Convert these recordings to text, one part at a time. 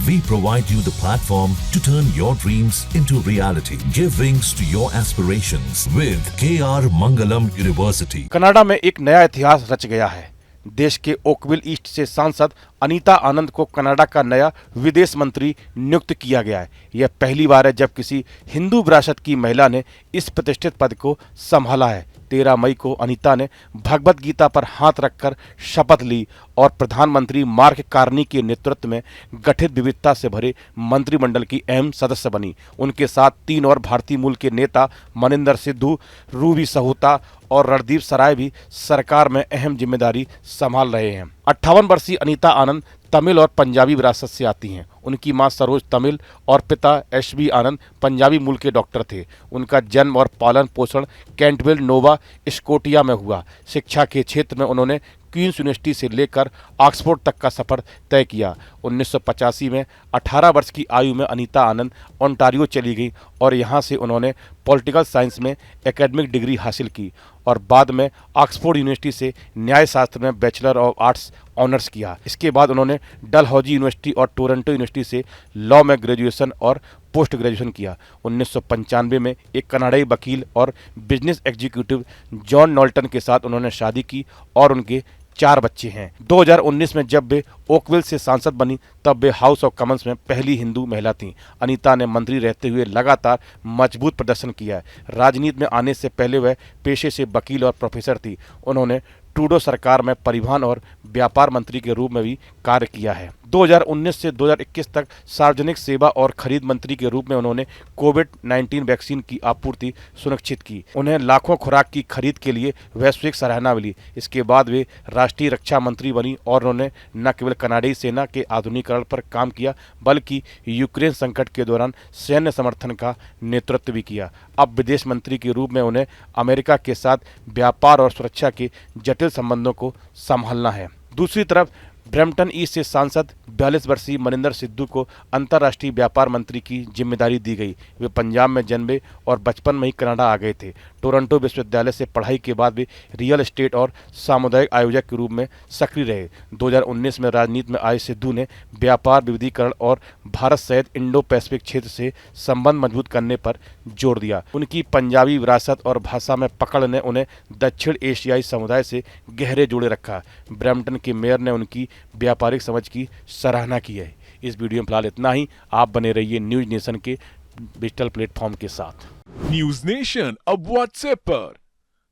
We provide you the platform to turn your dreams into reality. Give wings to your aspirations with KR Mangalam University. Canada में एक नया इतिहास रच गया है। देश के ओकविल ईस्ट से सांसद अनीता आनंद को कनाडा का नया विदेश मंत्री नियुक्त किया गया है। यह पहली बार है जब किसी हिंदू विरासत की महिला ने इस प्रतिष्ठित पद को संभाला है। 13 मई को अनीता ने भगवत गीता पर हाथ रखकर शपथ ली और प्रधानमंत्री मार्क कार्नी के नेतृत्व में गठित विविधता से भरे मंत्रिमंडल की अहम सदस्य बनी। उनके साथ 3 और भारतीय मूल के नेता मनिंदर सिद्धू, रूबी सहुता और रणदीप सराय भी सरकार में अहम जिम्मेदारी संभाल रहे हैं। 58 वर्षीय अनीता आनंद तमिल और पंजाबी विरासत से आती हैं। उनकी मां सरोज तमिल और पिता एस.बी. आनंद पंजाबी मूल के डॉक्टर थे। उनका जन्म और पालन पोषण कैंटविल, नोवा स्कोटिया में हुआ। शिक्षा के क्षेत्र में उन्होंने क्वींस यूनिवर्सिटी से लेकर ऑक्सफोर्ड तक का सफर तय किया। 1985 में 18 वर्ष की आयु में अनीता आनंद ओंटारियो चली गई और यहाँ से उन्होंने पॉलिटिकल साइंस में एकेडमिक डिग्री हासिल की और बाद में ऑक्सफोर्ड यूनिवर्सिटी से न्याय शास्त्र में बैचलर ऑफ आर्ट्स ऑनर्स किया। इसके बाद उन्होंने डलहौजी यूनिवर्सिटी और टोरंटो यूनिवर्सिटी से लॉ में ग्रेजुएशन और पोस्ट ग्रेजुएशन किया। 1995 में एक कनाडाई वकील और बिजनेस एग्जीक्यूटिव जॉन नॉल्टन के साथ उन्होंने शादी की और उनके 4 बच्चे हैं। 2019 में जब वे ओकविल से सांसद बनी तब वे हाउस ऑफ कॉमन्स में पहली हिंदू महिला थीं। अनीता ने मंत्री रहते हुए लगातार मजबूत प्रदर्शन किया है। राजनीति में आने से पहले वह पेशे से वकील और प्रोफेसर थी। उन्होंने ट्रूडो सरकार में परिवहन और व्यापार मंत्री के रूप में भी कार्य किया है। 2019 से 2021 तक सार्वजनिक सेवा और खरीद मंत्री के रूप में उन्होंने कोविड-19 वैक्सीन की आपूर्ति सुनिश्चित की। उन्हें लाखों खुराक की खरीद के लिए वैश्विक सराहना मिली। इसके बाद वे राष्ट्रीय रक्षा मंत्री बनी और उन्होंने न केवल कनाडाई सेना के आधुनिकीकरण पर काम किया बल्कि यूक्रेन संकट के दौरान सैन्य समर्थन का नेतृत्व भी किया। अब विदेश मंत्री के रूप में उन्हें अमेरिका के साथ व्यापार और सुरक्षा के जटिल संबंधों को संभालना है। दूसरी तरफ ब्रैम्पटन ईस्ट से सांसद 42 वर्षीय मनिंदर सिद्धू को अंतर्राष्ट्रीय व्यापार मंत्री की जिम्मेदारी दी गई। वे पंजाब में जन्मे और बचपन में ही कनाडा आ गए थे। टोरंटो विश्वविद्यालय से पढ़ाई के बाद वे रियल एस्टेट और सामुदायिक आयोजक के रूप में सक्रिय रहे। 2019 में राजनीति में आए सिद्धू ने व्यापार विविधीकरण और भारत सहित इंडो पैसिफिक क्षेत्र से संबंध मजबूत करने पर जोर दिया। उनकी पंजाबी विरासत और भाषा में पकड़ ने उन्हें दक्षिण एशियाई समुदाय से गहरे जोड़े रखा। ब्रैम्पटन के मेयर ने उनकी व्यापारिक समझ की सराहना की है। इस वीडियो में फिलहाल इतना ही। आप बने रहिए न्यूज नेशन के डिजिटल प्लेटफॉर्म के साथ। न्यूज नेशन अब व्हाट्सएप पर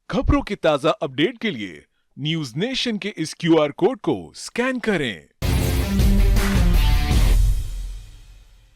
खबरों के ताजा अपडेट के लिए न्यूज नेशन के इस QR कोड को स्कैन करें।